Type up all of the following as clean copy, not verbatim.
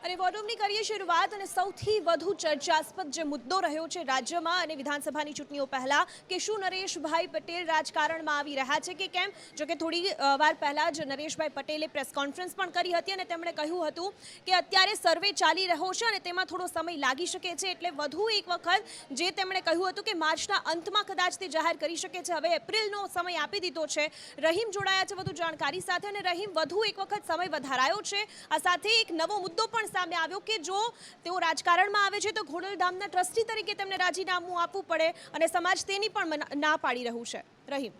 અને વોલ્યુમની કરીએ શરૂઆત અને સૌથી વધુ ચર્ચાસ્પદ જે મુદ્દો રહ્યો છે રાજ્યમાં અને વિધાનસભાની ચૂંટણીઓ પહેલા કે શું નરેશભાઈ પટેલ રાજકારણમાં આવી રહ્યા છે કે કેમ। જો કે થોડી વાર પહેલા જ નરેશભાઈ પટેલે પ્રેસ કોન્ફરન્સ પણ કરી હતી અને તેમણે કહ્યું હતું કે અત્યારે સર્વે ચાલી રહ્યો છે અને તેમાં થોડો સમય લાગી શકે છે, એટલે વધુ એક વખત જે તેમણે કહ્યું હતું કે માર્ચના અંતમાં કદાચ તે જાહેર કરી શકે છે। હવે એપ્રિલનો સમય આપી દીધો છે। રહીમ જોડાયા છે વધુ જાણકારી સાથે અને રહીમ, વધુ એક વખત સમય વધારાયો છે। આ સાથે એક નવો મુદ્દો પણ સામે આવ્યો કે જો તેઓ રાજકારણમાં આવે છે તો ખોડલધામના ટ્રસ્ટી તરીકે તેમને રાજીનામું આપવું પડે અને સમાજ તેની પણ ના પાડી રહ્યું છે। રહીમ,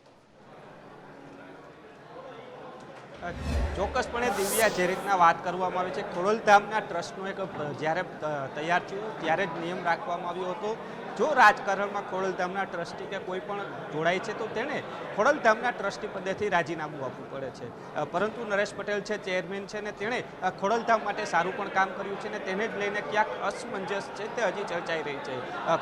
ચોક્કસપણે દિવ્યા, જે રીતના વાત કરવામાં આવી છે, ખોડલધામના ટ્રસ્ટનો એક જ્યારે તૈયાર થયું ત્યારે જ નિયમ રાખવામાં આવ્યો હતો, જો રાજકારણમાં ખોડલધામના ટ્રસ્ટી કે કોઈ પણ જોડાય છે તો તેણે ખોડલધામના ટ્રસ્ટી પદેથી રાજીનામું આપવું પડે છે। પરંતુ નરેશ પટેલ છે, ચેરમેન છે ને તેણે ખોડલધામ માટે સારું પણ કામ કર્યું છે ને તેને જ લઈને ક્યાંક અસમંજસ છે તે હજી ચર્ચાઈ રહી છે।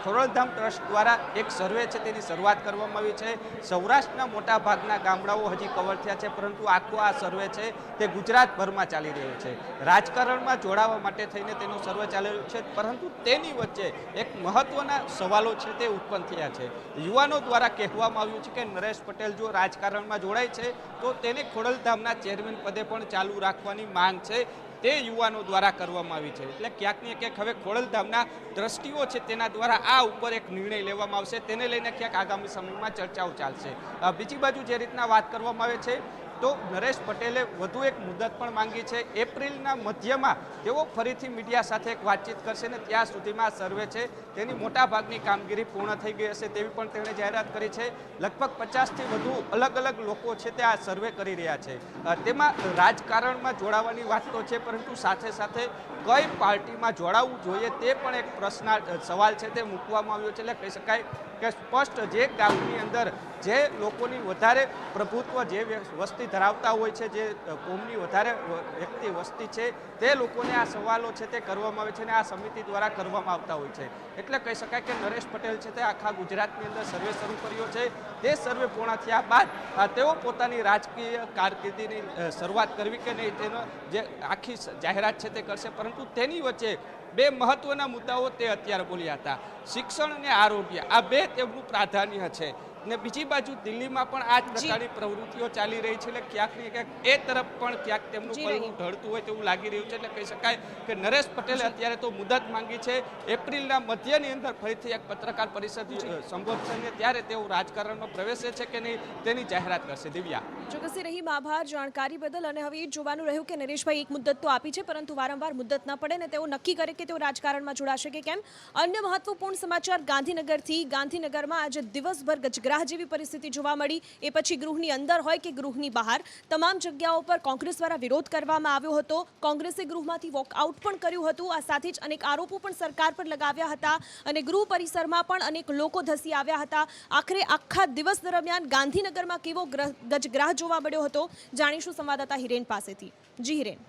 ખોડલધામ ટ્રસ્ટ દ્વારા એક સર્વે છે તેની શરૂઆત કરવામાં આવી છે। સૌરાષ્ટ્રના મોટા ભાગના ગામડાઓ હજી કવર થયા છે, પરંતુ આખો આ સર્વે છે તે ગુજરાતભરમાં ચાલી રહ્યો છે। રાજકારણમાં જોડાવા માટે થઈને તેનો સર્વે ચાલી રહ્યો છે, પરંતુ તેની વચ્ચે એક મહત્વના સવાલો છે તે ઉત્પન્ન થયા છે। યુવાનો દ્વારા કહેવામાં આવ્યું છે કે નરેશ પટેલ જો રાજકારણમાં જોડાય છે તો તેને ખોડલધામના ચેરમેન પદે પણ ચાલુ રાખવાની માંગ છે, તે યુવાનો દ્વારા કરવામાં આવી છે। એટલે ક્યાંક ને ક્યાંક હવે ખોડલધામના ટ્રસ્ટીઓ છે તેના દ્વારા આ ઉપર એક નિર્ણય લેવામાં આવશે, તેને લઈને ક્યાંક આગામી સમયમાં ચર્ચાઓ ચાલશે। બીજી બાજુ જે રીતના વાત કરવામાં આવે છે તો નરેશ પટેલે વધુ એક મુદત પણ માંગી છે। એપ્રિલના મધ્યમાં તેઓ ફરીથી મીડિયા સાથે એક વાતચીત કરશે ને ત્યાં સુધીમાં સર્વે છે તેની મોટાભાગની કામગીરી પૂર્ણ થઈ ગઈ હશે તેવી પણ તેણે જાહેરાત કરી છે। લગભગ 50થી વધુ અલગ અલગ લોકો છે તે આ સર્વે કરી રહ્યા છે। તેમાં રાજકારણમાં જોડાવાની વાત તો છે, પરંતુ સાથે સાથે કઈ પાર્ટીમાં જોડાવવું જોઈએ તે પણ એક પ્રશ્ન સવાલ છે તે મૂકવામાં આવ્યો છે। એટલે કહી શકાય કે સ્પષ્ટ જે ગામની અંદર જે લોકોની વધારે પ્રભુત્વ, જે વસ્તી ધરાવતા હોય છે, જે કોમની વધારે વ્યક્તિ વસ્તી છે તે લોકોને આ સવાલો છે તે કરવામાં આવે છે અને આ સમિતિ દ્વારા કરવામાં આવતા હોય છે। એટલે કહી શકાય કે નરેશ પટેલ છે તે આખા ગુજરાતની અંદર સર્વે શરૂ કર્યો છે। તે સર્વે પૂર્ણ થયા બાદ તેઓ પોતાની રાજકીય કારકિર્દીની શરૂઆત કરવી કે નહીં તેનો જે આખી જાહેરાત છે તે કરશે, પરંતુ તેની વચ્ચે બે મહત્વના મુદ્દાઓ તે અત્યારે બોલ્યા હતા, શિક્ષણ અને આરોગ્ય, આ બે તેમનું પ્રાધાન્ય છે। ને બીજી બાજુ દિલ્હીમાં પણ આ જ પ્રકારની પ્રવૃત્તિઓ ચાલી રહી છે, એટલે ક્યાંક ને ક્યાંક એ તરફ પણ ક્યાંક તેમનું પલડું ઢળતું હોય તેવું લાગી રહ્યું છે। એટલે કહી શકાય કે નરેશ પટેલે અત્યારે તો મુદત માંગી છે, એપ્રિલના મધ્યની અંદર ફરીથી એક પત્રકાર પરિષદ સંબોધશે ને ત્યારે તેઓ રાજકારણમાં પ્રવેશે છે કે નહીં તેની જાહેરાત કરશે। દિવ્યા, ચોક્કસથી રહીમ, આભાર જાણકારી બદલ। અને હવે એ જોવાનું રહ્યું કે નરેશભાઈ એક મુદ્દત તો આપી છે, પરંતુ વારંવાર મુદ્દત ન પડે ને તેઓ નક્કી કરે કે તેઓ રાજકારણમાં જોડાશે કે કેમ। અન્ય મહત્વપૂર્ણ સમાચાર ગાંધીનગરથી। ગાંધીનગરમાં આજે દિવસભર ગજગરાહ જેવી પરિસ્થિતિ જોવા મળી। એ પછી ગૃહની અંદર હોય કે ગૃહની બહાર તમામ જગ્યાઓ પર કોંગ્રેસ દ્વારા વિરોધ કરવામાં આવ્યો હતો। કોંગ્રેસે ગૃહમાંથી વોકઆઉટ પણ કર્યું હતું। આ સાથે જ અનેક આરોપો પણ સરકાર પર લગાવ્યા હતા અને ગૃહ પરિસરમાં પણ અનેક લોકો ધસી આવ્યા હતા। આખરે આખા દિવસ દરમિયાન ગાંધીનગરમાં કેવો ગજગ્રાહ જોવા મળ્યો હતો જાણીશું સંવાદદાતા હિરેન પાસેથી। જી હિરેન।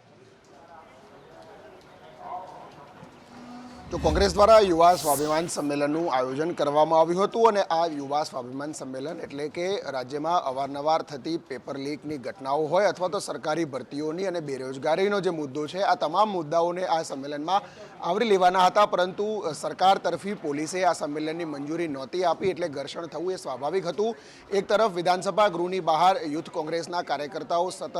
તો કોંગ્રેસ દ્વારા યુવા સ્વાભિમાન સંમેલનનું આયોજન કરવામાં આવ્યું હતું અને આ યુવા સ્વાભિમાન સંમેલન એટલે કે રાજ્યમાં અવારનવાર થતી પેપર લીકની ઘટનાઓ હોય અથવા તો સરકારી ભરતીઓની અને બેરોજગારીનો જે મુદ્દો છે, આ તમામ મુદ્દાઓને આ સંમેલનમાં આવરી લેવાના હતા, પરંતુ સરકાર તરફી પોલીસે આ સંમેલનની મંજૂરી નહોતી આપી, એટલે ઘર્ષણ થવું એ સ્વાભાવિક હતું। એક તરફ વિધાનસભા ગૃહની બહાર યુથ કોંગ્રેસના કાર્યકર્તાઓ સતત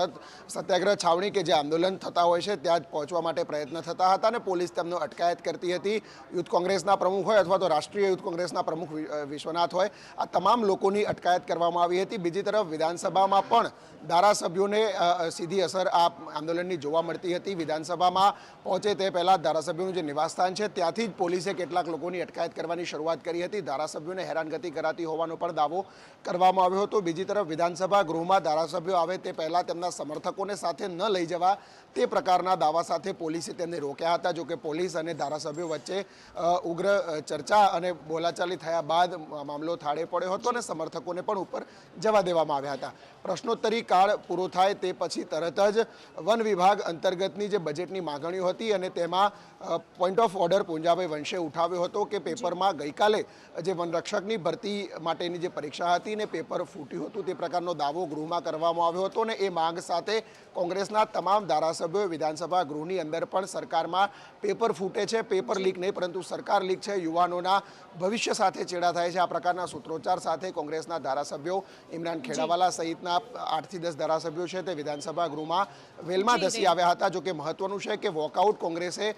સત્યાગ્રહ છાવણી કે જે આંદોલન થતા હોય છે ત્યાં જ પહોંચવા માટે પ્રયત્ન થતા હતા અને પોલીસ તેમનો અટકાયત કરતી હતી। યુથ કોંગ્રેસના પ્રમુખ હોય અથવા તો રાષ્ટ્રીય યુથ કોંગ્રેસના પ્રમુખ વિશ્વનાથ હોય, આ તમામ લોકોની અટકાયત કરવામાં આવી હતી। બીજી તરફ વિધાનસભામાં પણ ધારાસભ્યોને સીધી અસર આ આંદોલનની જોવા મળતી હતી। વિધાનસભામાં પહોંચે તે પહેલાં ધારાસભ્યોનું જે નિવાસસ્થાન છે ત્યાંથી જ પોલીસે કેટલાક લોકોની અટકાયત કરવાની શરૂઆત કરી હતી। ધારાસભ્યોને હેરાનગતિ કરાતી હોવાનો પણ દાવો કરવામાં આવ્યો હતો। બીજી તરફ વિધાનસભા ગૃહમાં ધારાસભ્યો આવે તે પહેલાં તેમના સમર્થકોને સાથે ન લઈ જવા તે પ્રકારના દાવા સાથે પોલીસે તેમને રોક્યા હતા। જો કે પોલીસ અને ધારાસભ્યો ધારાસભ્યો વચ્ચે ઉગ્ર ચર્ચા અને બોલાચાલી થયા બાદ મામલો થાળે પડ્યો હતો અને સમર્થકોને પણ ઉપર જવા દેવામાં આવ્યા હતા. પ્રશ્નોત્તરી કાળ પૂરો થાય તે પછી તરત જ વન વિભાગ અંતર્ગતની જે બજેટની માગણીઓ હતી અને તેમાં પોઈન્ટ ઓફ ઓર્ડર પૂંજાભાઈ વંશે ઉઠાવ્યો હતો કે પેપરમાં ગઈકાલે જે વનરક્ષકની ભરતી માટેની જે પરીક્ષા હતી ને પેપર ફૂટ્યું હતું તે પ્રકારનો દાવો ગૃહમાં કરવામાં આવ્યો હતો અને એ માંગ સાથે કોંગ્રેસના તમામ ધારાસભ્યોએ વિધાનસભા ગૃહની અંદર પણ સરકારમાં પેપર ફૂટે છે, પેપર લીક નહીં પરંતુ સરકાર લીક છે, યુવાનોના ભવિષ્ય સાથે ચેડા થાય છે, આ પ્રકારના સૂત્રોચ્ચાર સાથે કોંગ્રેસના ધારાસભ્યો ઇમરાન ખેડાવાલા સહિતના 8 થી 10 ધારાસભ્યો છે તે વિધાનસભા ગૃહમાં વેલમાં ધસી આવ્યા હતા. જો કે મહત્વનું છે કે વોકઆઉટ કોંગ્રેસે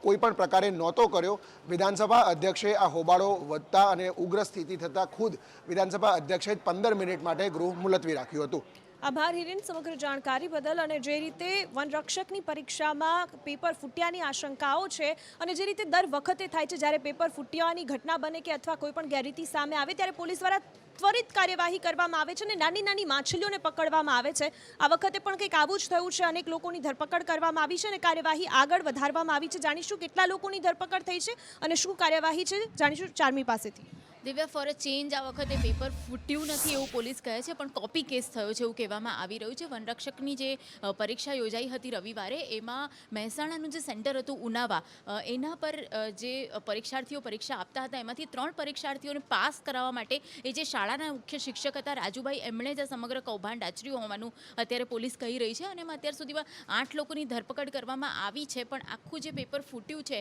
કોઈ પણ પ્રકારે નહોતો કર્યો. વિધાનસભા અધ્યક્ષે આ હોબાળો વધતા અને ઉગ્ર સ્થિતિ થતાં ખુદ વિધાનસભા અધ્યક્ષે 15 મિનિટ માટે ગૃહ મુલતવી રાખ્યું હતું. આભાર હિરેન સમગ્ર જાણકારી બદલ. અને જે રીતે વનરક્ષકની પરીક્ષામાં પેપર ફૂટ્યાની આશંકાઓ છે અને જે રીતે દર વખતે થાય છે જ્યારે પેપર ફૂટ્યાની ઘટના બને કે અથવા કોઈ પણ ગેરરીતિ સામે આવે ત્યારે પોલીસ દ્વારા ત્વરિત કાર્યવાહી કરવામાં આવે છે અને નાની નાની માછલીઓને પકડવામાં આવે છે. આ વખતે પણ કંઈક આવું જ થયું છે. અનેક લોકોની ધરપકડ કરવામાં આવી છે અને કાર્યવાહી આગળ વધારવામાં આવી છે. જાણીશું કેટલા લોકોની ધરપકડ થઈ છે અને શું કાર્યવાહી છે, જાણીશું ચાર્મી પાસેથી. દિવ્યા, ફોર અ ચેન્જ આ વખતે પેપર ફૂટ્યું નથી એવું પોલીસ કહે છે, પણ કોપી કેસ થયો છે એવું કહેવામાં આવી રહ્યું છે. વનરક્ષકની જે પરીક્ષા યોજાઈ હતી રવિવારે, એમાં મહેસાણાનું જે સેન્ટર હતું ઉનાવા, એના પર જે પરીક્ષાર્થીઓ પરીક્ષા આપતા હતા એમાંથી 3 પરીક્ષાર્થીઓને પાસ કરાવવા માટે એ જે શાળાના મુખ્ય શિક્ષક હતા રાજુભાઈ, એમણે જ સમગ્ર કૌભાંડ આચર્યું હોવાનું અત્યારે પોલીસ કહી રહી છે. અને એમાં અત્યાર સુધીમાં 8 લોકોની ધરપકડ કરવામાં આવી છે. પણ આખું જે પેપર ફૂટ્યું છે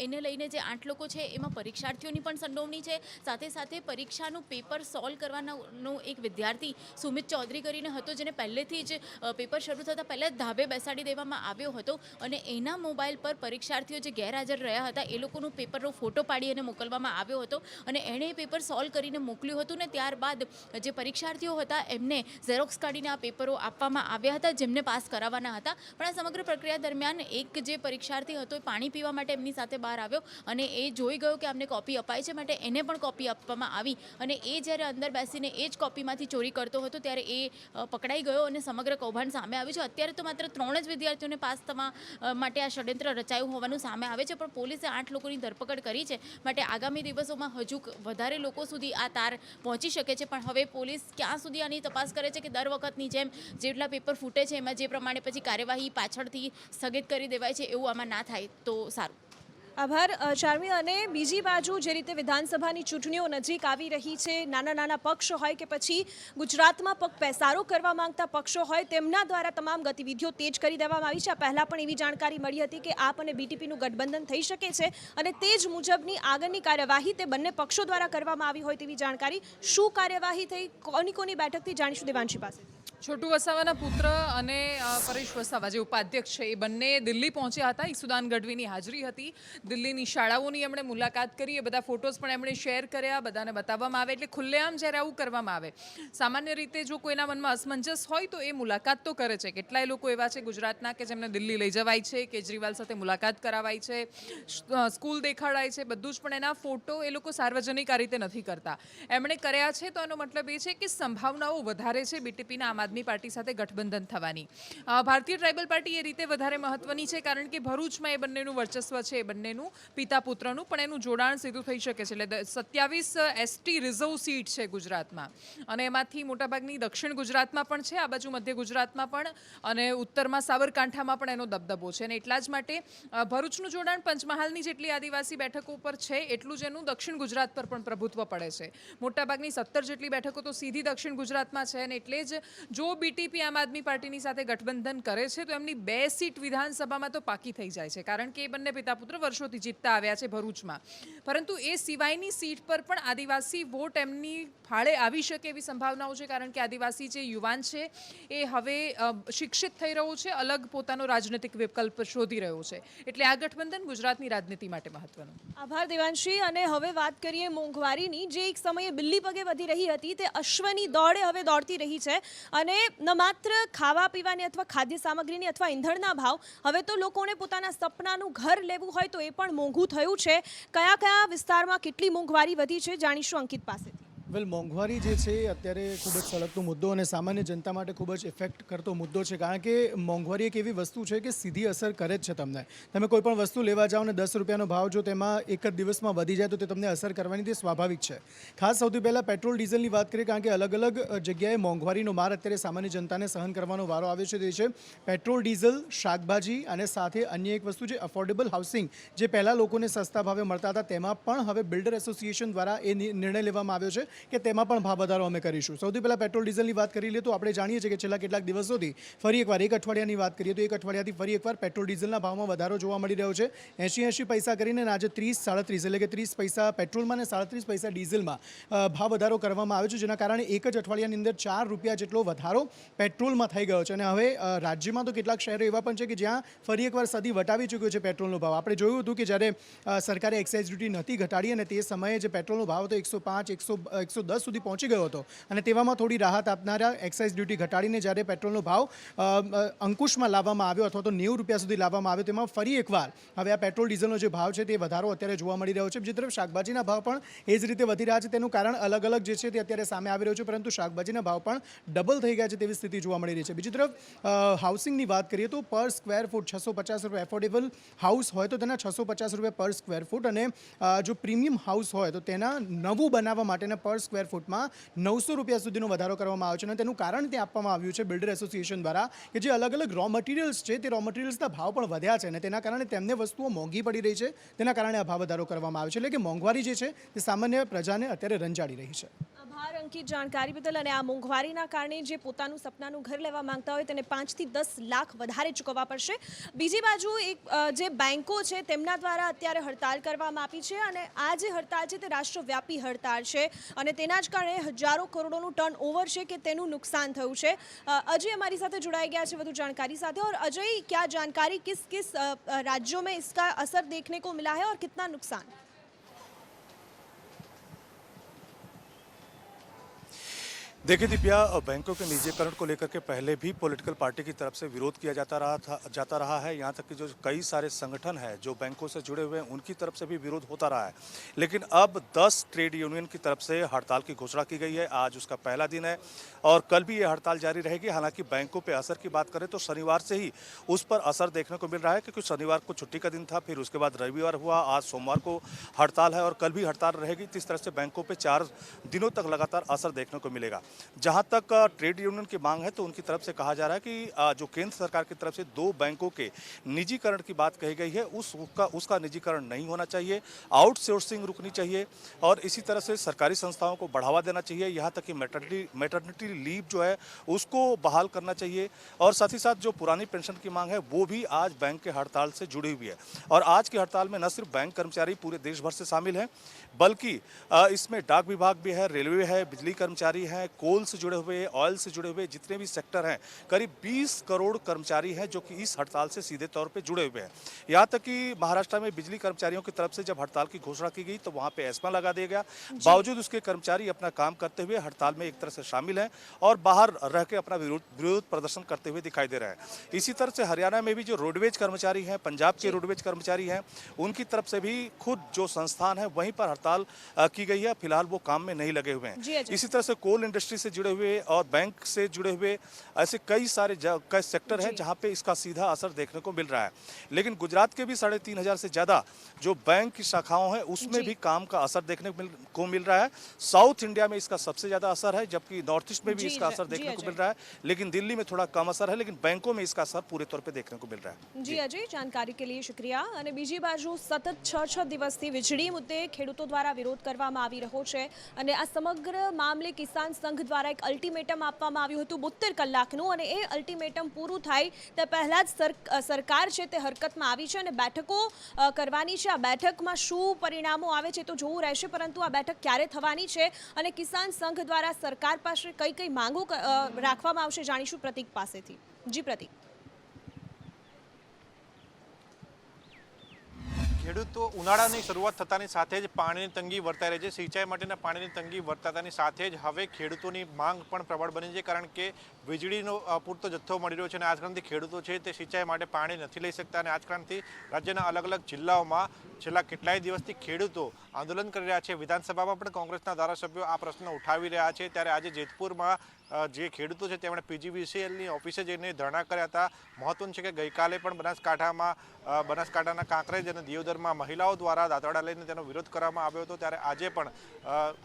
એને લઈને જે 8 લોકો છે એમાં પરીક્ષાર્થીઓની પણ સંડોવણી છે. સાથે પરીક્ષાનું પેપર સોલ્વ કરવાનો એક વિદ્યાર્થી સુમિત ચૌધરી કરીને હતો, જેને પહેલેથી જ પેપર શરૂ થતાં પહેલાં જ ધાબે બેસાડી દેવામાં આવ્યો હતો અને એના મોબાઈલ પર પરીક્ષાર્થીઓ જે ગેરહાજર રહ્યા હતા એ લોકોનું પેપરનો ફોટો પાડી અને મોકલવામાં આવ્યો હતો અને એણે પેપર સોલ્વ કરીને મોકલ્યું હતું. ને ત્યારબાદ જે પરીક્ષાર્થીઓ હતા એમને ઝેરોક્સ કાઢીને આ પેપરો આપવામાં આવ્યા હતા જેમને પાસ કરાવવાના હતા. પણ આ સમગ્ર પ્રક્રિયા દરમિયાન એક જે પરીક્ષાર્થી હતો એ પાણી પીવા માટે એમની સાથે બહાર આવ્યો અને એ જોઈ ગયો કે અમને કોપી અપાય છે, માટે એને પણ કોપી આપવામાં આવી અને એ જ્યારે અંદર બેસીને એ જ કોપીમાંથી ચોરી કરતો હતો ત્યારે એ પકડાઈ ગયો અને સમગ્ર કૌભાંડ સામે આવ્યું છે. અત્યારે તો માત્ર 3 જ વિદ્યાર્થીઓને પાસ થવા માટે આ ષડયંત્ર રચાયું હોવાનું સામે આવે છે, પણ પોલીસે 8 લોકોની ધરપકડ કરી છે. માટે આગામી દિવસોમાં હજુ વધારે લોકો સુધી આ તાર પહોંચી શકે છે. પણ હવે પોલીસ ક્યાં સુધી આની તપાસ કરે છે કે દર વખતની જેમ જેટલા પેપર ફૂટે છે એમાં જે પ્રમાણે પછી કાર્યવાહી પાછળથી સ્થગિત કરી દેવાય છે એવું આમાં ના થાય તો સારું. આભાર ચાર્મી. અને બીજી બાજુ જે રીતે વિધાનસભાની ચૂંટણીઓ નજીક આવી રહી છે, નાના નાના પક્ષ હોય કે પછી ગુજરાતમાં પગ પેસારો કરવા માંગતા પક્ષો હોય, તેમના દ્વારા તમામ ગતિવિધિઓ તેજ કરી દેવામાં આવી છે. આ પહેલાં પણ એવી જાણકારી મળી હતી કે આપ અને બીટીપીનું ગઠબંધન થઈ શકે છે અને તે જ મુજબની આગળની કાર્યવાહી તે બંને પક્ષો દ્વારા કરવામાં આવી હોય તેવી જાણકારી. શું કાર્યવાહી થઈ, કોની બેઠકથી, જાણીશું દેવાંશી પાસે. છોટુ વસાવાના પુત્ર અને પરેશ વસાવા જે ઉપાધ્યક્ષ છે એ બંને દિલ્હી પહોંચ્યા હતા. ઈસુદાન ગઢવીની હાજરી હતી. દિલ્હીની શાળાઓની એમણે મુલાકાત કરી. એ બધા ફોટોઝ પણ એમણે શેર કર્યા, બધાને બતાવવામાં આવે. એટલે ખુલ્લેઆમ જ્યારે આવું કરવામાં આવે, સામાન્ય રીતે જો કોઈના મનમાં અસમંજસ હોય તો એ મુલાકાત તો કરે છે. કેટલાય લોકો એવા છે ગુજરાતના કે જેમને દિલ્હી લઈ જવાય છે, કેજરીવાલ સાથે મુલાકાત કરાવાય છે, સ્કૂલ દેખાડાય છે, બધું જ. પણ એના ફોટો એ લોકો સાર્વજનિક આ રીતે નથી કરતા. એમણે કર્યા છે તો એનો મતલબ એ છે કે સંભાવનાઓ વધારે છે બીટીપીના આમ આદમી પાર્ટી સાથે ગઠબંધન થવાની. ભારતીય ટ્રાઇબલ પાર્ટી એ રીતે વધારે મહત્વની છે કારણ કે ભરૂચમાં એ બંનેનું વર્ચસ્વ છે, એ બંનેનું પિતા પુત્રનું, પણ એનું જોડાણ સીધું થઈ શકે છે. એટલે 27 ST રિઝર્વ સીટ છે ગુજરાતમાં અને એમાંથી મોટાભાગની દક્ષિણ ગુજરાતમાં પણ છે, આ બાજુ મધ્ય ગુજરાતમાં પણ અને ઉત્તરમાં સાબરકાંઠામાં પણ એનો દબદબો છે. અને એટલા જ માટે ભરૂચનું જોડાણ પંચમહાલની જેટલી આદિવાસી બેઠકો પર છે એટલું જ એનું દક્ષિણ ગુજરાત પર પણ પ્રભુત્વ પડે છે. મોટાભાગની 17 જેટલી બેઠકો તો સીધી દક્ષિણ ગુજરાતમાં છે અને એટલે જ જો બીટીપી આમ આદમી પાર્ટીની સાથે ગઠબંધન કરે છે તો એમની 2 સીટ વિધાનસભામાં તો પાકી થઈ જાય છે કારણ કે એ બંને પિતા પુત્ર વર્ષોથી જીતતા આવ્યા છે ભરૂચમાં. પરંતુ એ સિવાયની સીટ પર પણ આદિવાસી વોટ એમની ફાળે આવી શકે એવી સંભાવનાઓ છે કારણ કે આદિવાસી જે યુવાન છે એ હવે શિક્ષિત થઈ રહ્યો છે, અલગ પોતાનો રાજનૈતિક વિકલ્પ શોધી રહ્યો છે. એટલે આ ગઠબંધન ગુજરાતની રાજનીતિ માટે મહત્વનું. આભાર દેવાંશી. અને હવે વાત કરીએ મોંઘવારીની, જે એક સમયે બિલ્લી પગે વધી રહી હતી તે અશ્વની દોડે હવે દોડતી રહી છે. અને ન માત્ર ખાવા પીવાની અથવા ખાદ્ય સામગ્રીની અથવા ઈંધણના ભાવ, હવે તો લોકોને પોતાના સપનાનું ઘર લેવું હોય તો એ પણ મોંઘું થયું છે. કયા કયા વિસ્તારમાં કેટલી મોંઘવારી વધી છે, જાણીશું અંકિત પાસેથી. વેલ મોંઘવારી જે છે એ અત્યારે ખૂબ જ સળગતો મુદ્દો અને સામાન્ય જનતા માટે ખૂબ જ ઇફેક્ટ કરતો મુદ્દો છે, કારણ કે મોંઘવારી એક એવી વસ્તુ છે કે સીધી અસર કરે જ છે તમને. તમે કોઈ પણ વસ્તુ લેવા જાઓ ને 10 રૂપિયાનો ભાવ જો તેમાં એક જ દિવસમાં વધી જાય તો તે તમને અસર કરવાની તે સ્વાભાવિક છે. ખાસ સૌથી પહેલાં પેટ્રોલ ડીઝલની વાત કરીએ, કારણ કે અલગ અલગ જગ્યાએ મોંઘવારીનો માર અત્યારે સામાન્ય જનતાને સહન કરવાનો વારો આવ્યો છે. તે છે પેટ્રોલ, ડીઝલ, શાકભાજી અને સાથે અન્ય એક વસ્તુ જે અફોર્ડેબલ હાઉસિંગ, જે પહેલાં લોકોને સસ્તા ભાવે મળતા હતા, તેમાં પણ હવે બિલ્ડર એસોસિએશન દ્વારા એ નિર્ણય લેવામાં આવ્યો છે કે તેમાં પણ ભાવ વધારો અમે કરીશું. સૌથી પહેલાં પેટ્રોલ ડીઝલની વાત કરી લઈએ તો આપણે જાણીએ છીએ કે છેલ્લા કેટલાક દિવસોથી ફરી એકવાર એક અઠવાડિયાની વાત કરીએ તો એક અઠવાડિયાથી ફરી એકવાર પેટ્રોલ ડીઝલના ભાવમાં વધારો જોવા મળી રહ્યો છે. 80 પૈસા કરીને આજે 30-37 એટલે કે 30 પૈસા પેટ્રોલમાં અને 37 પૈસા ડીઝલમાં ભાવ વધારો કરવામાં આવ્યો છે, જેના કારણે એક જ અઠવાડિયાની અંદર 4 રૂપિયા જેટલો વધારો પેટ્રોલમાં થઈ ગયો છે. અને હવે રાજ્યમાં તો કેટલાક શહેરો એવા પણ છે કે જ્યાં ફરી એકવાર સદી વટાવી ચૂક્યો છે પેટ્રોલનો ભાવ. આપણે જોયું હતું કે જ્યારે સરકારે એક્સાઇઝ ડ્યુટી નથી ઘટાડી અને તે સમયે જે પેટ્રોલનો ભાવ હતો 105, 110 સુધી પહોંચી ગયો હતો, અને તેવામાં થોડી રાહત આપનારા એક્સાઇઝ ડ્યુટી ઘટાડીને જ્યારે પેટ્રોલનો ભાવ અંકુશમાં લાવવામાં આવ્યો અથવા તો 90 રૂપિયા સુધી લાવવામાં આવ્યો, તેમાં ફરી એકવાર હવે આ પેટ્રોલ ડીઝલનો જે ભાવ છે તે વધારો અત્યારે જોવા મળી રહ્યો છે. બીજી તરફ શાકભાજીના ભાવ પણ એ જ રીતે વધી રહ્યા છે. તેનું કારણ અલગ અલગ જે છે તે અત્યારે સામે આવી રહ્યું છે, પરંતુ શાકભાજીના ભાવ પણ ડબલ થઈ ગયા છે તેવી સ્થિતિ જોવા મળી રહી છે. બીજી તરફ હાઉસિંગની વાત કરીએ તો પર સ્ક્વેર ફૂટ 650 રૂપિયા એફોર્ડેબલ હાઉસ હોય તો તેના 650 રૂપિયા પર સ્ક્વેર ફૂટ, અને જો પ્રીમિયમ હાઉસ હોય તો તેના નવું બનાવવા માટેના પર સ્ક્વેર ફૂટમાં 900 રૂપિયા સુધીનો વધારો કરવામાં આવ્યો છે. અને તેનું કારણ તે આપવામાં આવ્યું છે બિલ્ડર એસોસિએશન દ્વારા કે જે અલગ અલગ રો મટીરિયલ્સ છે તે રો મટીરિયલ્સના ભાવ પણ વધ્યા છે અને તેના કારણે તેમને વસ્તુઓ મોંઘી પડી રહી છે. તેના કારણે આ ભાવ વધારો કરવામાં આવ્યો છે. એટલે કે મોંઘવારી જે છે તે સામાન્ય પ્રજાને અત્યારે રંજાડી રહી છે. આભાર અંકિત જાણકારી બદલ. અને આ મોંઘવારીના કારણે જે પોતાનું સપનાનું ઘર લેવા માંગતા હોય તેને 5 થી 10 લાખ વધારે ચૂકવવા પડશે. બીજી બાજુ એક જે બેન્કો છે તેમના દ્વારા અત્યારે હડતાલ કરવામાં આવી છે, અને આ જે હડતાલ છે તે રાષ્ટ્રવ્યાપી હડતાલ છે અને તેના જ કારણે હજારો કરોડોનું ટર્ન ઓવર છે કે તેનું નુકસાન થયું છે. અજય અમારી સાથે जुड़ाई गया है વધુ जानकारी સાથે. और अजय, क्या जानकारी, किस किस राज्यों में इसका असर देखने को मिला है और कितना नुकसान? देखिए दिव्या, बैंकों के निजीकरण को लेकर के पहले भी पॉलिटिकल पार्टी की तरफ से विरोध किया जाता रहा है। यहाँ तक कि जो कई सारे संगठन हैं जो बैंकों से जुड़े हुए हैं उनकी तरफ से भी विरोध होता रहा है। लेकिन अब 10 ट्रेड यूनियन की तरफ से हड़ताल की घोषणा की गई है। आज उसका पहला दिन है और कल भी ये हड़ताल जारी रहेगी। हालांकि बैंकों पे असर की बात करें तो शनिवार से ही उस पर असर देखने को मिल रहा है, क्योंकि शनिवार को छुट्टी का दिन था, फिर उसके बाद रविवार हुआ, आज सोमवार को हड़ताल है और कल भी हड़ताल रहेगी। इस तरह से बैंकों पर 4 दिनों तक लगातार असर देखने को मिलेगा। जहां तक ट्रेड यूनियन की मांग है तो उनकी तरफ से कहा जा रहा है कि जो केंद्र सरकार की तरफ से 2 बैंकों के निजीकरण की बात कही गई है उसका निजीकरण नहीं होना चाहिए, आउटसोर्सिंग रुकनी चाहिए और इसी तरह से सरकारी संस्थाओं को बढ़ावा देना चाहिए। यहाँ तक कि मैटरनिटी लीव जो है उसको बहाल करना चाहिए और साथ ही साथ जो पुरानी पेंशन की मांग है वो भी आज बैंक के हड़ताल से जुड़ी हुई है। और आज की हड़ताल में न सिर्फ बैंक कर्मचारी पूरे देश भर से शामिल हैं, बल्कि इसमें डाक विभाग भी है, रेलवे है, बिजली कर्मचारी हैं, कोल से जुड़े हुए, ऑयल से जुड़े हुए जितने भी सेक्टर हैं, करीब 20 करोड़ कर्मचारी हैं जो कि इस हड़ताल से सीधे तौर पे जुड़े हुए हैं। यहाँ तक कि महाराष्ट्र में बिजली कर्मचारियों की तरफ से जब हड़ताल की घोषणा की गई तो वहाँ पे एस्मा लगा दिया गया। बावजूद उसके कर्मचारी अपना काम करते हुए हड़ताल में एक तरह से शामिल हैं और बाहर रह के अपना विरोध प्रदर्शन करते हुए दिखाई दे रहे हैं। इसी तरह से हरियाणा में भी जो रोडवेज कर्मचारी हैं, पंजाब के रोडवेज कर्मचारी हैं, उनकी तरफ से भी खुद जो संस्थान है वहीं पर हड़ताल की गई है। फिलहाल वो काम में नहीं लगे हुए हैं। इसी तरह से कोल इंडस्ट्री से जुड़े हुए और बैंक से जुड़े हुए ऐसे कई सारे सेक्टर हैं जहां पे इसका सीधा असर देखने को मिल रहा है। लेकिन गुजरात के भी 3500 से ज्यादा जो बैंक की शाखाओं हैं उसमें भी काम का असर देखने को मिल रहा है। साउथ इंडिया में इसका सबसे ज्यादा असर है, जबकि नॉर्थ ईस्ट में भी इसका असर देखने को मिल रहा है, लेकिन दिल्ली में थोड़ा कम असर है, लेकिन बैंकों में इसका असर पूरे तौर पर देखने को मिल रहा है। जी अजय, जानकारी के लिए शुक्रिया. અને બીજી બાજુ સતત 6 દિવસથી વીજળી મુદ્દે ખેડૂતો દ્વારા વિરોધ કરવામાં આવી રહ્યો છે અને આ સમગ્ર મામલે કિસાન સંઘ દ્વારા એક અલ્ટિમેટમ આપવામાં આવ્યું હતું 72 કલાકનું, અને એ અલ્ટિમેટમ પૂરું થાય તે પહેલા જ સરકાર છે તે હરકતમાં આવી છે અને બેઠકો કરવાની છે. આ બેઠકમાં શું પરિણામો આવે છે તો જોવું રહેશે, પરંતુ આ બેઠક ક્યારે થવાની છે અને કિસાન સંઘ દ્વારા સરકાર પાસે કઈ કઈ માંગો રાખવામાં આવશે જાણીશું પ્રતીક પાસેથી. જી પ્રતીક. ખેડૂતો ઉનાળાની શરૂઆત થતાની સાથે જ પાણીની તંગી વર્તાઈ રહી છે. સિંચાઈ માટેના પાણીની તંગી વર્તાતાની સાથે જ હવે ખેડૂતોની માંગ પણ પ્રબળ બની છે, કારણ કે વીજળીનો પૂરતો જથ્થો મળી રહ્યો છે અને આજ કારણથી ખેડૂતો છે તે સિંચાઈ માટે પાણી નથી લઈ શકતા અને આજ કારણથી રાજ્યના અલગ અલગ જિલ્લાઓમાં છેલ્લા કેટલાય દિવસથી ખેડૂતો આંદોલન કરી રહ્યા છે. વિધાનસભામાં પણ કોંગ્રેસના ધારાસભ્યો આ પ્રશ્ન ઉઠાવી રહ્યા છે. ત્યારે આજે જેતપુરમાં જે ખેડૂતો છે તેમણે પીજીવીસીએલની ઓફિસે જઈને ધરણા કર્યા હતા. મહત્વનું છે કે ગઈકાલે પણ બનાસકાંઠાના કાંકરેજ અને દિયોદરમાં મહિલાઓ દ્વારા દાંતરડા લઈને તેનો વિરોધ કરવામાં આવ્યો હતો. ત્યારે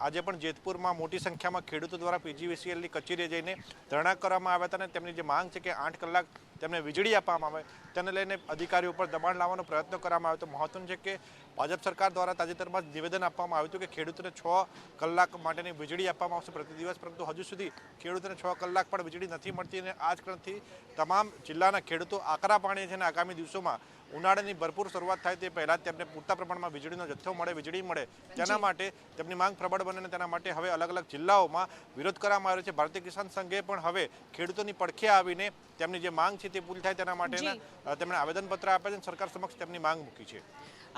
આજે પણ જેતપુરમાં મોટી સંખ્યામાં ખેડૂતો દ્વારા પીજીવીસીએલની કચેરીએ જઈને ધરણા કરવામાં આવ્યા હતા અને તેમની જે માંગ છે કે 8 કલાક તેમને વીજળી આપવામાં આવે તેને લઈને અધિકારીઓ ઉપર દબાણ લાવવાનો પ્રયત્ન કરવામાં આવ્યો હતો. મહત્વનું છે કે ભાજપ સરકાર દ્વારા તાજેતરમાં જ નિવેદન આપવામાં આવ્યું હતું કે ખેડૂતોને 6 કલાક માટેની વીજળી આપવામાં આવશે પ્રતિ દિવસ, પરંતુ હજુ સુધી ખેડૂતોને 6 કલાક પણ વીજળી નથી મળતી અને આ જ કારણથી તમામ જિલ્લાના ખેડૂતો આકરા પાણી છે અને આગામી દિવસોમાં ઉનાળાની ભરપૂર શરૂઆત થાય તે પહેલાં જ તેમને પૂરતા પ્રમાણમાં વીજળીનો જથ્થો મળે, વીજળી મળે, તેના માટે તેમની માંગ પ્રબળ બને અને તેના માટે હવે અલગ અલગ જિલ્લાઓમાં વિરોધ કરવામાં આવ્યો છે. ભારતીય કિસાન સંઘે પણ હવે ખેડૂતોની પડખે આવીને તેમની જે માંગ છે તે પૂરી થાય તેના માટેના તેમણે આવેદનપત્ર આપ્યા છે અને સરકાર સમક્ષ તેમની માંગ મૂકી છે.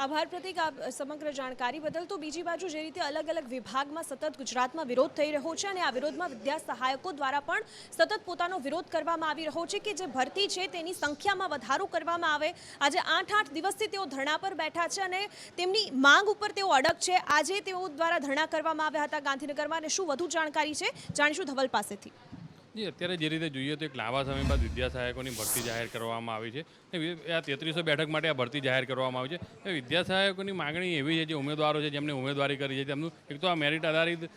આભાર પ્રતિક આપ સમગ્ર જાણકારી બદલ. તો બીજી બાજુ જે રીતે અલગ અલગ વિભાગમાં સતત ગુજરાતમાં વિરોધ થઈ રહ્યો છે અને આ વિરોધમાં વિદ્યા સહાયકો દ્વારા પણ સતત પોતાનો વિરોધ કરવામાં આવી રહ્યો છે કે જે ભરતી છે તેની સંખ્યામાં વધારો કરવામાં આવે. આજે 8 દિવસથી તેઓ ધરણા પર બેઠા છે અને તેમની માંગ ઉપર તેઓ અડગ છે. આજે તેઓ દ્વારા ધરણા કરવામાં આવ્યા હતા ગાંધીનગરમાં અને શું વધુ જાણકારી છે જાણીશું ધવલ પાસેથી. જી, અત્યારે જે રીતે જોઈએ તો એક લાંબા સમય બાદ વિદ્યા સહાયકોની ભરતી જાહેર કરવામાં આવી છે. આ 3300 બેઠક માટે આ ભરતી જાહેર કરવામાં આવી છે. વિદ્યા સહાયકોની માગણી એવી છે જે ઉમેદવારો છે જેમને ઉમેદવારી કરી છે તેમનું એક તો આ મેરિટ આધારિત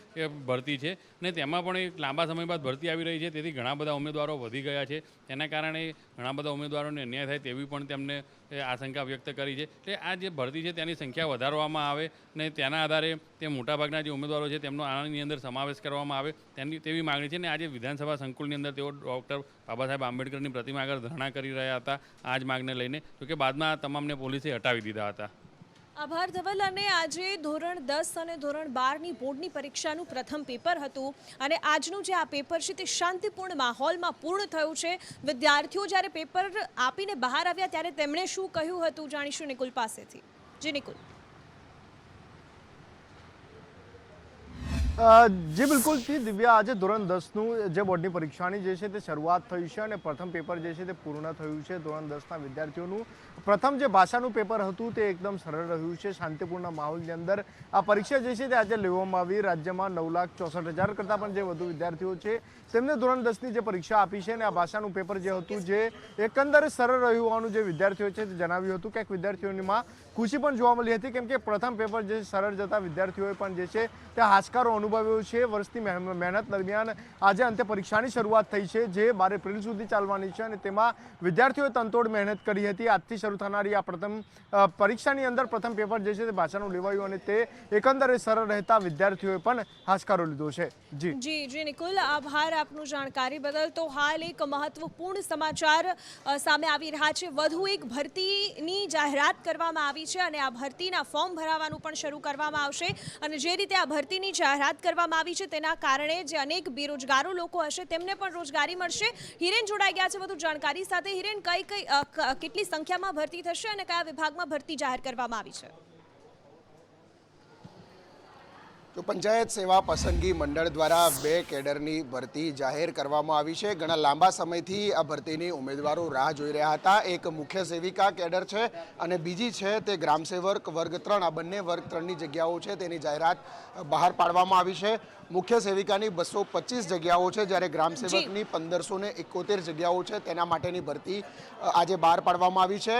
ભરતી છે ને તેમાં પણ એક લાંબા સમય બાદ ભરતી આવી રહી છે, તેથી ઘણા બધા ઉમેદવારો વધી ગયા છે. તેના કારણે ઘણા બધા ઉમેદવારોને અન્યાય થાય તેવી પણ તેમને આશંકા વ્યક્ત કરી છે. એટલે આ જે ભરતી છે તેની સંખ્યા વધારવામાં આવે ને તેના આધારે તે મોટાભાગના જે ઉમેદવારો છે તેમનો આની અંદર સમાવેશ કરવામાં આવે તેવી માગણી છે. ને આજે વિધાનસભા સંકુલની અંદર તેઓ ડૉક્ટર બાબા સાહેબ આંબેડકરની પ્રતિમા આગળ ધરણા કરી રહ્યા હતા આ જ માગને લઈને, જોકે બાદમાં તમામને પોલીસે હટાવી દીધા હતા. આભાર ધવલ. અને આજે ધોરણ 10 અને ધોરણ 12ની બોર્ડની પરીક્ષાનું પ્રથમ પેપર હતું અને આજનું જે આ પેપર છે તે શાંતિપૂર્ણ માહોલમાં પૂર્ણ થયું છે. વિદ્યાર્થીઓ જ્યારે પેપર આપીને બહાર આવ્યા ત્યારે તેમણે શું કહ્યું હતું જાણીશું નિકુલ પાસેથી. જી નિકુલ. જી બિલકુલથી દિવ્યા, આજે ધોરણ 10નું જે બોર્ડની પરીક્ષાની જે છે તે શરૂઆત થઈ છે અને પ્રથમ પેપર જે છે તે પૂર્ણ થયું છે. ધોરણ 10ના વિદ્યાર્થીઓનું પ્રથમ જે ભાષાનું પેપર હતું તે એકદમ સરળ રહ્યું છે. શાંતિપૂર્ણ માહોલની અંદર આ પરીક્ષા જે છે તે આજે લેવામાં આવી. રાજ્યમાં 9,64,000 કરતાં પણ જે વધુ વિદ્યાર્થીઓ છે તેમને ધોરણ 10ની જે પરીક્ષા આપી છે અને આ ભાષાનું પેપર જે હતું જે એકંદરે સરળ રહ્યું હોવાનું જે વિદ્યાર્થીઓ છે તે જણાવ્યું હતું. ક્યાંક વિદ્યાર્થીઓમાં ખુશી પણ જોવા મળી હતી, કેમ કે પ્રથમ પેપર જે સરળ જતા વિદ્યાર્થીઓએ પણ જે છે તે હાશકારો અનુભવ્યો છે. વર્ષની મહેનત દરમિયાન આજે અંતે પરીક્ષાની શરૂઆત થઈ છે જે 12 એપ્રિલ સુધી ચાલવાની છે અને તેમાં વિદ્યાર્થીઓએ તનતોડ મહેનત કરી હતી. આજથી શરૂ થનારી આ પ્રથમ પરીક્ષાની અંદર પ્રથમ પેપર જે છે તે ભાષાનું લેવાયું અને તે એકંદરે સરળ રહેતા વિદ્યાર્થીઓએ પણ હાશકારો લીધો છે. જી નિકુલ, આભાર આપનું જાણકારી બદલ. તો હાલ એક મહત્વપૂર્ણ સમાચાર સામે આવી રહ્યા છે. વધુ એક ભરતીની જાહેરાત કરવામાં આવી છે અને આ ભરતીના ફોર્મ ભરાવાનું પણ શરૂ કરવામાં આવશે અને જે રીતે આ ભરતીની જાહેરાત કરવામાં આવી છે તેના કારણે જે અનેક બેરોજગારો લોકો હશે તેમને પણ રોજગારી મળશે. હિરેન જોડાઈ ગયા છે વધુ જાણકારી સાથે. હિરેન, કેટલી સંખ્યામાં ભરતી થશે અને કયા વિભાગમાં ભરતી જાહેર કરવામાં આવી છે? તો પંચાયત સેવા પસંદગી મંડળ દ્વારા 2 કેડરની ભરતી જાહેર કરવામાં આવી છે. ઘણા લાંબા સમયથી આ ભરતીની ઉમેદવારો રાહ જોઈ રહ્યા હતા. એક મુખ્ય સેવિકા કેડર છે અને બીજી છે તે ગ્રામસેવક વર્ગ 3. આ બંને વર્ગ 3ની જગ્યાઓ છે તેની જાહેરાત બહાર પાડવામાં આવી છે. મુખ્ય સેવિકાની 225 જગ્યાઓ છે જ્યારે ગ્રામસેવકની 1571 જગ્યાઓ છે. તેના માટેની ભરતી આજે બહાર પાડવામાં આવી છે.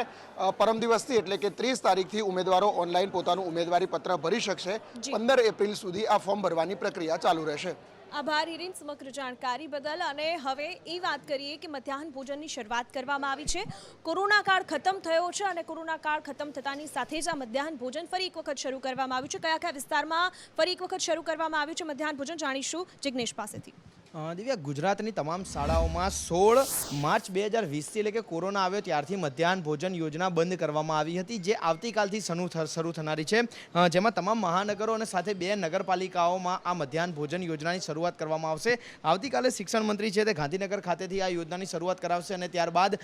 પરમ દિવસથી એટલે કે 30 તારીખથી ઉમેદવારો ઓનલાઈન પોતાનું ઉમેદવારી પત્ર ભરી શકશે. 15 એપ્રિલ સુધી આ ફોર્મ ભરવાની પ્રક્રિયા ચાલુ રહેશે. આભાર હિરેન સમગ્ર જાણકારી બદલ. અને હવે એ વાત કરીએ કે મધ્યાહન ભોજનની શરૂઆત કરવામાં આવી છે. કોરોના કાળ ખતમ થયો છે અને કોરોના કાળ ખતમ થતાની સાથે જ આ મધ્યાહન ભોજન ફરી એક વખત શરૂ કરવામાં આવ્યું છે. કયા કયા વિસ્તારમાં ફરી એક વખત શરૂ કરવામાં આવ્યું છે મધ્યાહન ભોજન જાણીશું જિગ્નેશ પાસેથી. દિવ્યા, ગુજરાતની તમામ શાળાઓમાં 16 માર્ચ 2020થી એટલે કે કોરોના આવ્યો ત્યારથી મધ્યાહન ભોજન યોજના બંધ કરવામાં આવી હતી, જે આવતીકાલથી શરૂ થનારી છે, જેમાં તમામ મહાનગરો અને સાથે 2 નગરપાલિકાઓમાં આ મધ્યાહન ભોજન યોજનાની શરૂઆત કરવામાં આવશે. આવતીકાલે શિક્ષણ મંત્રી છે તે ગાંધીનગર ખાતેથી આ યોજનાની શરૂઆત કરાવશે અને ત્યારબાદ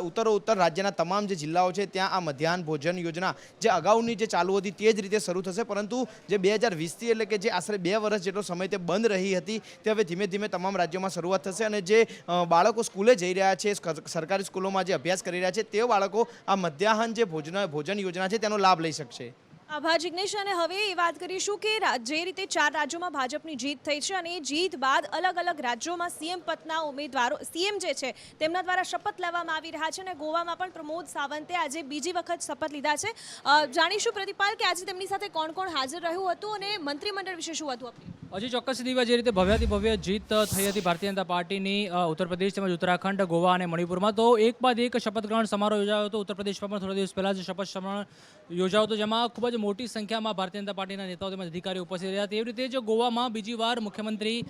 ઉત્તરોત્તર રાજ્યના તમામ જે જિલ્લાઓ છે ત્યાં આ મધ્યાહન ભોજન યોજના જે અગાઉની જે ચાલુ હતી તે જ રીતે શરૂ થશે, પરંતુ જે 2020થી એટલે કે જે આશરે 2 વર્ષ જેટલો સમય તે બંધ રહી હતી તે હવે ધીમે ધીમે તમામ રાજ્યોમાં શરૂઆત થશે અને જે બાળકો સ્કૂલે જઈ રહ્યા છે, સરકારી સ્કૂલોમાં જે અભ્યાસ કરી રહ્યા છે તે બાળકો આ મધ્યાહન જે ભોજન યોજના છે તેનો લાભ લઈ શકશે. આભાર જિગ્નેશ. અને હવે એ વાત કરીશું કે જે રીતે 4 રાજ્યોમાં ભાજપની જીત થઈ છે અને એ જીત બાદ અલગ અલગ રાજ્યોમાં સીએમ પદના ઉમેદવારો, સીએમ જે છે તેમના દ્વારા શપથ લેવામાં આવી રહ્યા છે અને ગોવામાં પણ પ્રમોદ સાવંતે આજે બીજી વખત શપથ લીધા છે. જાણીશું પ્રતિપાલ કે આજે તેમની સાથે કોણ કોણ હાજર રહ્યું હતું અને મંત્રીમંડળ વિશે શું હતું આપણી? હજી ચોક્કસ દિવ્યા, જે રીતે ભવ્યાથી ભવ્ય જીત થઈ હતી ભારતીય જનતા પાર્ટીની ઉત્તર પ્રદેશ તેમજ ઉત્તરાખંડ, ગોવા અને મણિપુરમાં, તો એક બાદ એક શપથ ગ્રહણ સમારોહ યોજાયો હતો. ઉત્તર પ્રદેશમાં પણ થોડા દિવસ પહેલાં જ શપથ સમારોહ યોજાયો હતો, જેમાં ખૂબ જ મોટી સંખ્યામાં ભારતીય જનતા પાર્ટીના નેતાઓ તેમજ અધિકારીઓ ઉપસ્થિત રહ્યા. તેવી રીતે જ ગોવામાં બીજી વાર મુખ્યમંત્રી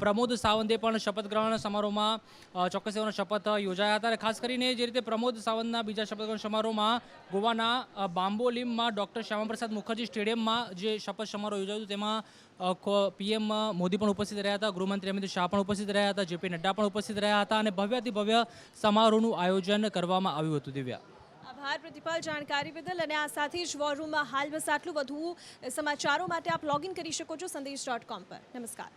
પ્રમોદ સાવંતે પણ શપથ ગ્રહણ સમારોહમાં ચોક્કસ તેઓના શપથ યોજાયા હતા. અને ખાસ કરીને જે રીતે પ્રમોદ સાવંતના બીજા શપથ ગ્રહણ સમારોહમાં ગોવાના બામ્બોલિમમાં ડૉક્ટર શ્યામાપ્રસાદ મુખર્જી સ્ટેડિયમમાં જે શપથ સમારોહ યોજાયો હતો તેમાં પીએમ મોદી પણ ઉપસ્થિત રહ્યા હતા, ગૃહમંત્રી અમિત શાહ પણ ઉપસ્થિત રહ્યા હતા, જેપી નડ્ડા પણ ઉપસ્થિત રહ્યા હતા અને ભવ્યાથી ભવ્ય સમારોહનું આયોજન કરવામાં આવ્યું હતું. દિવ્યા, આભાર પ્રતિપાલ જાણકારી બદલ. અને આ સાથે જ વોર રૂમમાં હાલ બસ આટલું. વધુ સમાચારો માટે આપ લોગિન કરી શકો છો સંદેશ.com પર. નમસ્કાર.